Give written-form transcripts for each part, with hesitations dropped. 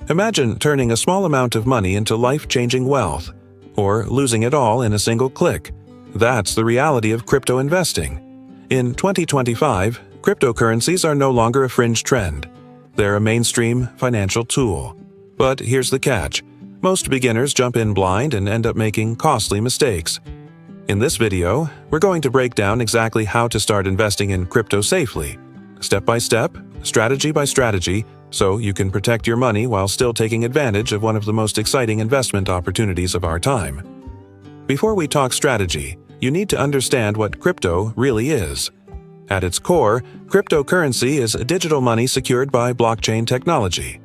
Imagine turning a small amount of money into life-changing wealth, or losing it all in a single click. That's the reality of crypto investing. In 2025, cryptocurrencies are no longer a fringe trend. They're a mainstream financial tool. But here's the catch. Most beginners jump in blind and end up making costly mistakes. In this video, we're going to break down exactly how to start investing in crypto safely, step by step, strategy by strategy, so you can protect your money while still taking advantage of one of the most exciting investment opportunities of our time. Before we talk strategy, you need to understand what crypto really is. At its core, cryptocurrency is digital money secured by blockchain technology.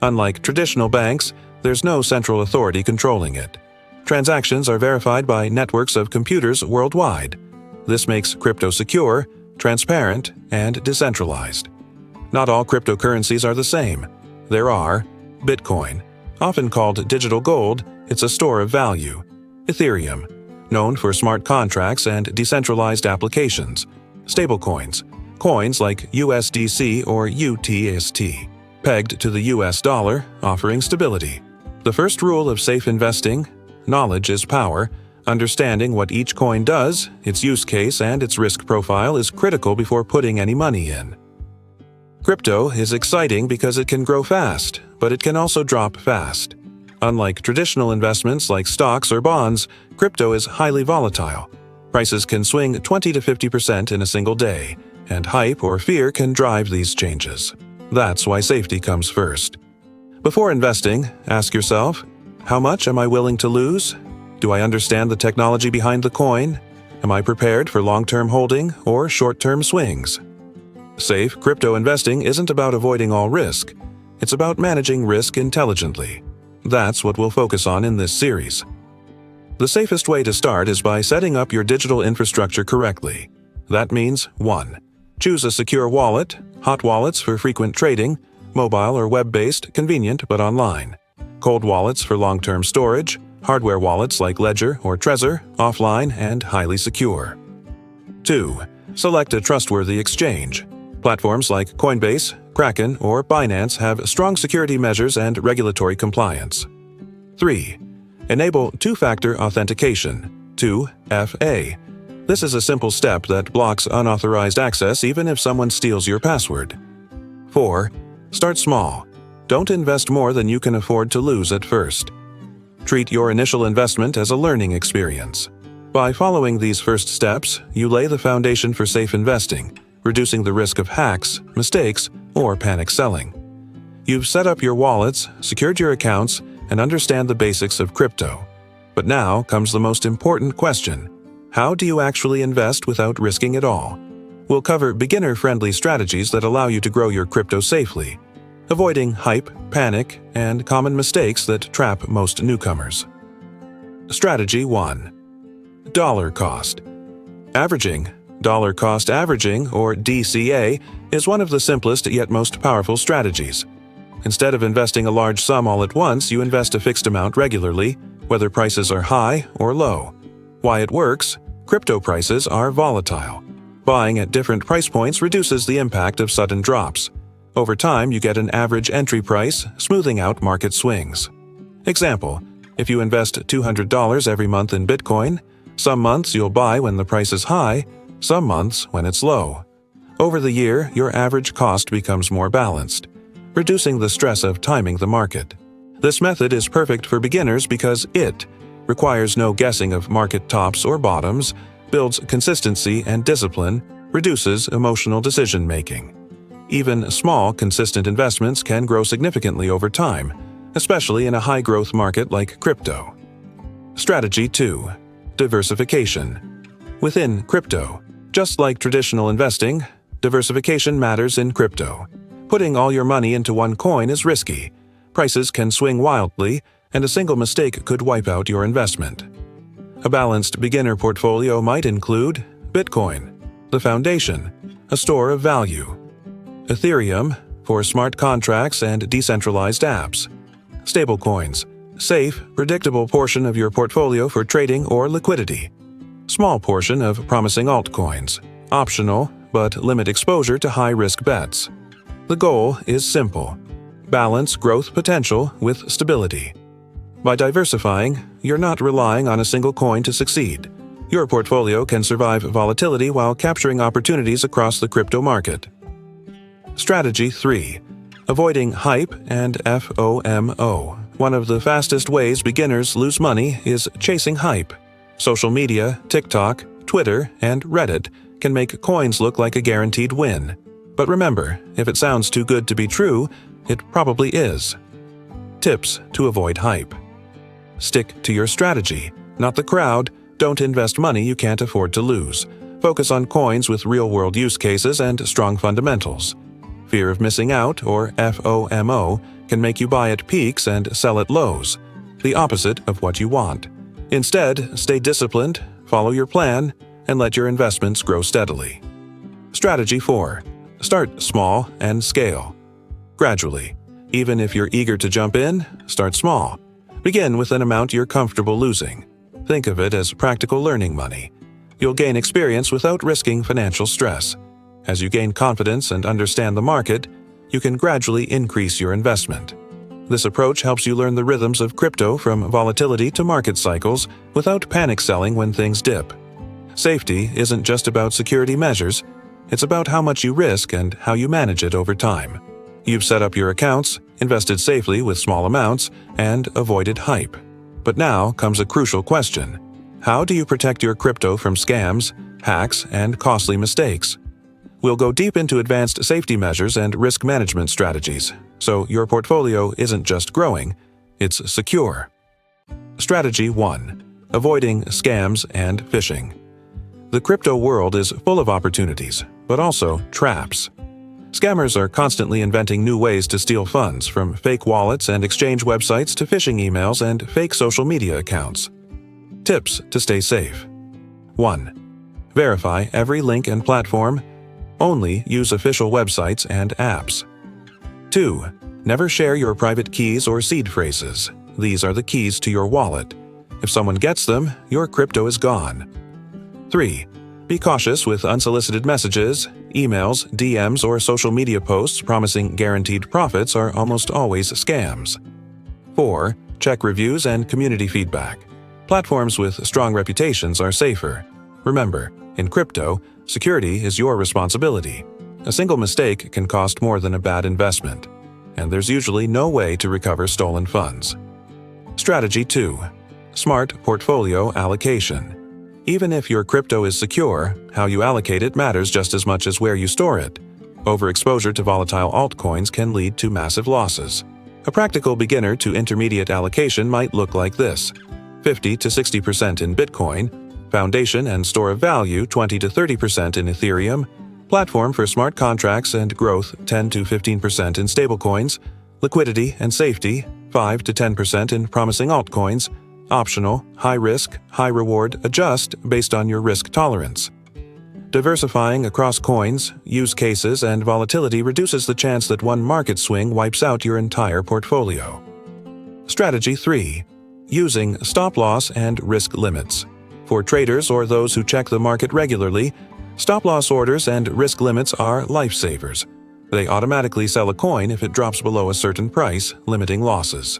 Unlike traditional banks, there's no central authority controlling it. Transactions are verified by networks of computers worldwide. This makes crypto secure, transparent, and decentralized. Not all cryptocurrencies are the same. There are Bitcoin, often called digital gold, it's a store of value. Ethereum, known for smart contracts and decentralized applications. Stablecoins, coins like USDC or UTST, pegged to the US dollar, offering stability. The first rule of safe investing: knowledge is power. Understanding what each coin does, its use case, and its risk profile is critical before putting any money in. Crypto is exciting because it can grow fast, but it can also drop fast. Unlike traditional investments like stocks or bonds, crypto is highly volatile. Prices can swing 20 to 50% in a single day, and hype or fear can drive these changes. That's why safety comes first. Before investing, ask yourself, how much am I willing to lose? Do I understand the technology behind the coin? Am I prepared for long-term holding or short-term swings? Safe crypto investing isn't about avoiding all risk. It's about managing risk intelligently. That's what we'll focus on in this series. The safest way to start is by setting up your digital infrastructure correctly. That means 1. Choose a secure wallet, hot wallets for frequent trading, mobile or web-based, convenient but online. Cold wallets for long-term storage, hardware wallets like Ledger or Trezor, offline and highly secure. 2. Select a trustworthy exchange. Platforms like Coinbase, Kraken, or Binance have strong security measures and regulatory compliance. 3. Enable two-factor authentication, 2FA. This is a simple step that blocks unauthorized access even if someone steals your password. 4. Start small. Don't invest more than you can afford to lose at first. Treat your initial investment as a learning experience. By following these first steps, you lay the foundation for safe investing, reducing the risk of hacks, mistakes, or panic selling. You've set up your wallets, secured your accounts, and understand the basics of crypto. But now comes the most important question. How do you actually invest without risking it all? We'll cover beginner-friendly strategies that allow you to grow your crypto safely, avoiding hype, panic, and common mistakes that trap most newcomers. Strategy 1. Dollar cost averaging. Dollar cost averaging, or DCA, is one of the simplest yet most powerful strategies. Instead of investing a large sum all at once, you invest a fixed amount regularly, whether prices are high or low. Why it works: crypto prices are volatile. Buying at different price points reduces the impact of sudden drops. Over time, you get an average entry price, smoothing out market swings. Example: if you invest $200 every month in Bitcoin, some months you'll buy when the price is high, some months when it's low. Over the year, your average cost becomes more balanced, reducing the stress of timing the market. This method is perfect for beginners because it requires no guessing of market tops or bottoms, builds consistency and discipline, reduces emotional decision-making. Even small, consistent investments can grow significantly over time, especially in a high-growth market like crypto. Strategy 2. Diversification. Within crypto, just like traditional investing, diversification matters in crypto. Putting all your money into one coin is risky. Prices can swing wildly, and a single mistake could wipe out your investment. A balanced beginner portfolio might include Bitcoin, the foundation, a store of value; Ethereum, for smart contracts and decentralized apps; stablecoins, safe, predictable portion of your portfolio for trading or liquidity; small portion of promising altcoins, optional but limit exposure to high-risk bets. The goal is simple: Balance growth potential with stability. By diversifying, you're not relying on a single coin to succeed. Your portfolio can survive volatility while capturing opportunities across the crypto market. Strategy 3. Avoiding hype and FOMO. One of the fastest ways beginners lose money is chasing hype. Social media, TikTok, Twitter, and Reddit can make coins look like a guaranteed win. But remember, if it sounds too good to be true, it probably is. Tips to avoid hype. Stick to your strategy, not the crowd. Don't invest money you can't afford to lose. Focus on coins with real-world use cases and strong fundamentals. Fear of missing out, or FOMO, can make you buy at peaks and sell at lows, the opposite of what you want. Instead, stay disciplined, follow your plan, and let your investments grow steadily. Strategy 4. Start small and scale. Gradually. Even if you're eager to jump in, start small. Begin with an amount you're comfortable losing. Think of it as practical learning money. You'll gain experience without risking financial stress. As you gain confidence and understand the market, you can gradually increase your investment. This approach helps you learn the rhythms of crypto from volatility to market cycles without panic selling when things dip. Safety isn't just about security measures, it's about how much you risk and how you manage it over time. You've set up your accounts, invested safely with small amounts, and avoided hype. But now comes a crucial question. How do you protect your crypto from scams, hacks, and costly mistakes? We'll go deep into advanced safety measures and risk management strategies, so your portfolio isn't just growing, it's secure. Strategy 1. Avoiding scams and phishing. The crypto world is full of opportunities, but also traps. Scammers are constantly inventing new ways to steal funds, from fake wallets and exchange websites to phishing emails and fake social media accounts. Tips to stay safe. 1. Verify every link and platform. Only use official websites and apps. 2. Never share your private keys or seed phrases. These are the keys to your wallet. If someone gets them, your crypto is gone. 3. Be cautious with unsolicited messages. Emails, DMs, or social media posts promising guaranteed profits are almost always scams. 4. Check reviews and community feedback. Platforms with strong reputations are safer. Remember, in crypto, security is your responsibility. A single mistake can cost more than a bad investment, and there's usually no way to recover stolen funds. Strategy 2. Smart portfolio allocation. Even if your crypto is secure, how you allocate it matters just as much as where you store it. Overexposure to volatile altcoins can lead to massive losses. A practical beginner to intermediate allocation might look like this: 50 to 60% in Bitcoin, foundation and store of value 20 to 30% in Ethereum, platform for smart contracts and growth 10 to 15% in stablecoins, liquidity and safety 5 to 10% in promising altcoins, optional, high risk, high reward, adjust based on your risk tolerance. Diversifying across coins, use cases, and volatility reduces the chance that one market swing wipes out your entire portfolio. Strategy 3. Using stop-loss and risk limits. For traders or those who check the market regularly, stop-loss orders and risk limits are lifesavers. They automatically sell a coin if it drops below a certain price, limiting losses.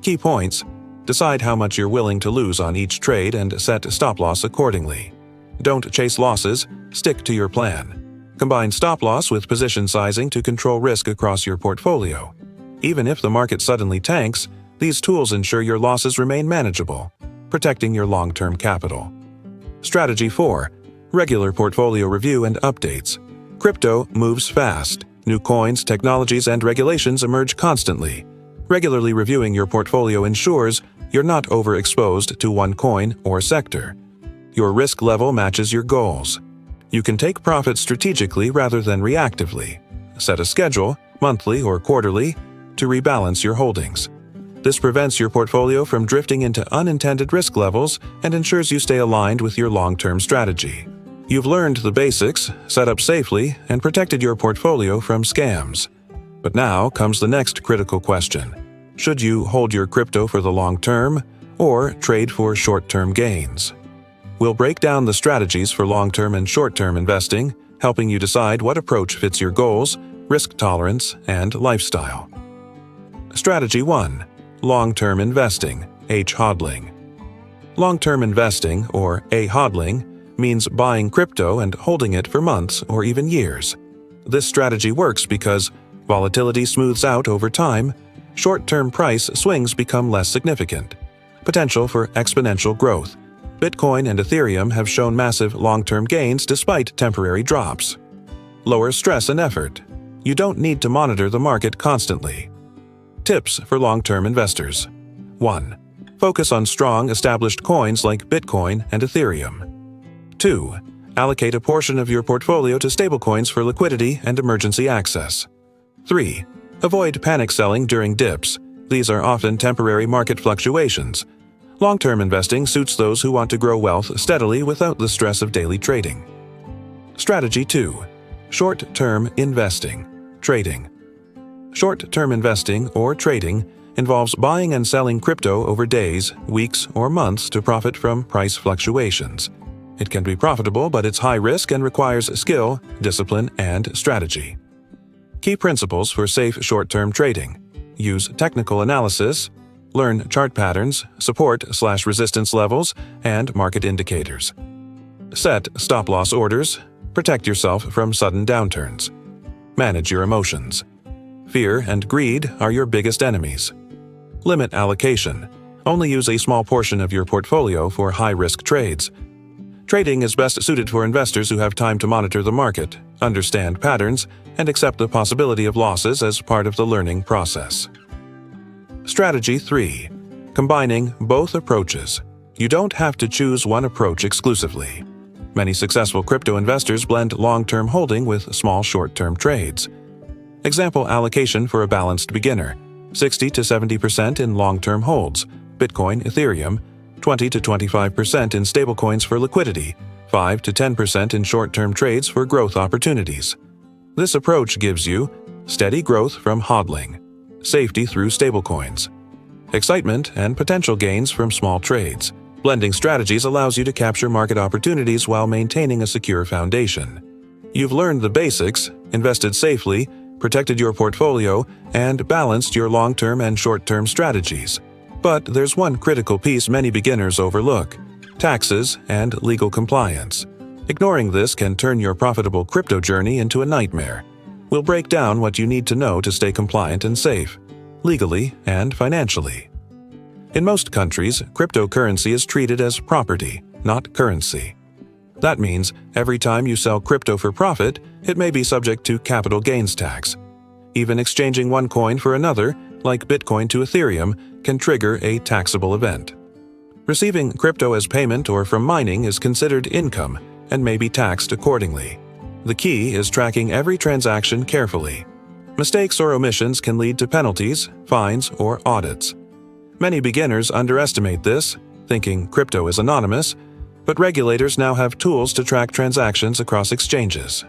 Key points: decide how much you're willing to lose on each trade and set stop-loss accordingly. Don't chase losses, stick to your plan. Combine stop-loss with position sizing to control risk across your portfolio. Even if the market suddenly tanks, these tools ensure your losses remain manageable, protecting your long-term capital. Strategy 4. Regular portfolio review and updates. Crypto moves fast. New coins, technologies, and regulations emerge constantly. Regularly reviewing your portfolio ensures you're not overexposed to one coin or sector. Your risk level matches your goals. You can take profits strategically rather than reactively. Set a schedule, monthly or quarterly, to rebalance your holdings. This prevents your portfolio from drifting into unintended risk levels and ensures you stay aligned with your long-term strategy. You've learned the basics, set up safely, and protected your portfolio from scams. But now comes the next critical question. Should you hold your crypto for the long term or trade for short-term gains? We'll break down the strategies for long-term and short-term investing, helping you decide what approach fits your goals, risk tolerance, and lifestyle. Strategy 1. Long-term investing, H-hodling. Long-term investing, or A-hodling, means buying crypto and holding it for months or even years. This strategy works because volatility smooths out over time, short-term price swings become less significant. Potential for exponential growth. Bitcoin and Ethereum have shown massive long-term gains despite temporary drops. Lower stress and effort. You don't need to monitor the market constantly. Tips for long-term investors. 1. Focus on strong, established coins like Bitcoin and Ethereum. 2. Allocate a portion of your portfolio to stablecoins for liquidity and emergency access. 3. Avoid panic selling during dips. These are often temporary market fluctuations. Long-term investing suits those who want to grow wealth steadily without the stress of daily trading. Strategy 2. Short-term investing, trading. Short-term investing, or trading, involves buying and selling crypto over days, weeks, or months to profit from price fluctuations. It can be profitable, but it's high risk and requires skill, discipline, and strategy. Key principles for safe short-term trading. Use technical analysis. Learn chart patterns, support/resistance levels, and market indicators. Set stop-loss orders. Protect yourself from sudden downturns. Manage your emotions. Fear and greed are your biggest enemies. Limit allocation. Only use a small portion of your portfolio for high-risk trades. Trading is best suited for investors who have time to monitor the market, understand patterns, and accept the possibility of losses as part of the learning process. Strategy 3. Combining both approaches. You don't have to choose one approach exclusively. Many successful crypto investors blend long-term holding with small short-term trades. Example allocation for a balanced beginner: 60 to 70% in long-term holds, Bitcoin, Ethereum, 20 to 25% in stablecoins for liquidity, 5 to 10% in short-term trades for growth opportunities. This approach gives you steady growth from hodling, safety through stablecoins, excitement and potential gains from small trades. Blending strategies allows you to capture market opportunities while maintaining a secure foundation. You've learned the basics, invested safely, protected your portfolio, and balanced your long-term and short-term strategies. But there's one critical piece many beginners overlook: taxes and legal compliance. Ignoring this can turn your profitable crypto journey into a nightmare. We'll break down what you need to know to stay compliant and safe, legally and financially. In most countries, cryptocurrency is treated as property, not currency. That means every time you sell crypto for profit, it may be subject to capital gains tax. Even exchanging one coin for another, like Bitcoin to Ethereum, can trigger a taxable event. Receiving crypto as payment or from mining is considered income and may be taxed accordingly. The key is tracking every transaction carefully. Mistakes or omissions can lead to penalties, fines, or audits. Many beginners underestimate this, thinking crypto is anonymous, but regulators now have tools to track transactions across exchanges.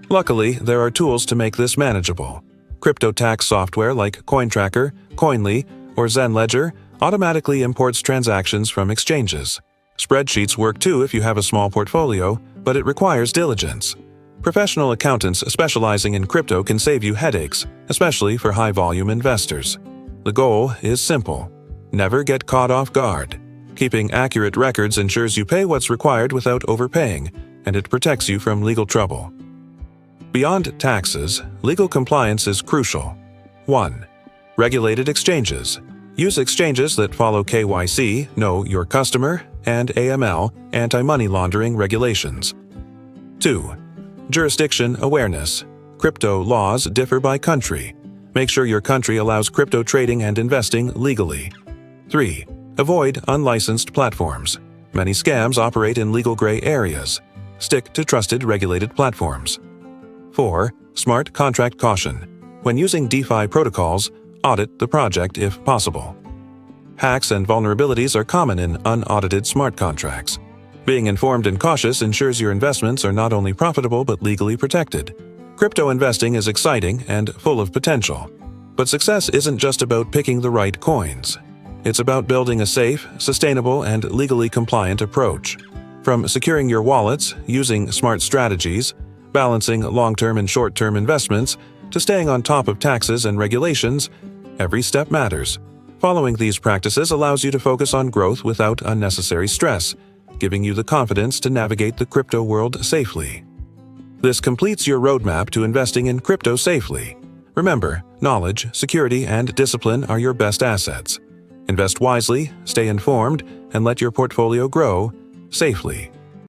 Luckily, there are tools to make this manageable. Crypto tax software like CoinTracker, Coinly, or ZenLedger automatically imports transactions from exchanges. Spreadsheets work too if you have a small portfolio, but it requires diligence. Professional accountants specializing in crypto can save you headaches, especially for high-volume investors. The goal is simple: never get caught off guard. Keeping accurate records ensures you pay what's required without overpaying, and it protects you from legal trouble. Beyond taxes, legal compliance is crucial. 1. Regulated exchanges. Use exchanges that follow KYC, Know Your Customer, and AML, anti-money laundering regulations. 2. Jurisdiction awareness. Crypto laws differ by country. Make sure your country allows crypto trading and investing legally. 3. Avoid unlicensed platforms. Many scams operate in legal gray areas. Stick to trusted regulated platforms. 4. Smart contract caution. When using DeFi protocols, audit the project if possible. Hacks and vulnerabilities are common in unaudited smart contracts. Being informed and cautious ensures your investments are not only profitable but legally protected. Crypto investing is exciting and full of potential. But success isn't just about picking the right coins. It's about building a safe, sustainable, and legally compliant approach. From securing your wallets, using smart strategies, balancing long-term and short-term investments, to staying on top of taxes and regulations, Every step matters. Following these practices allows you to focus on growth without unnecessary stress, giving you the confidence to navigate the crypto world safely. This completes your roadmap to investing in crypto safely. Remember, knowledge, security, and discipline are your best assets. Invest wisely, stay informed, and let your portfolio grow safely.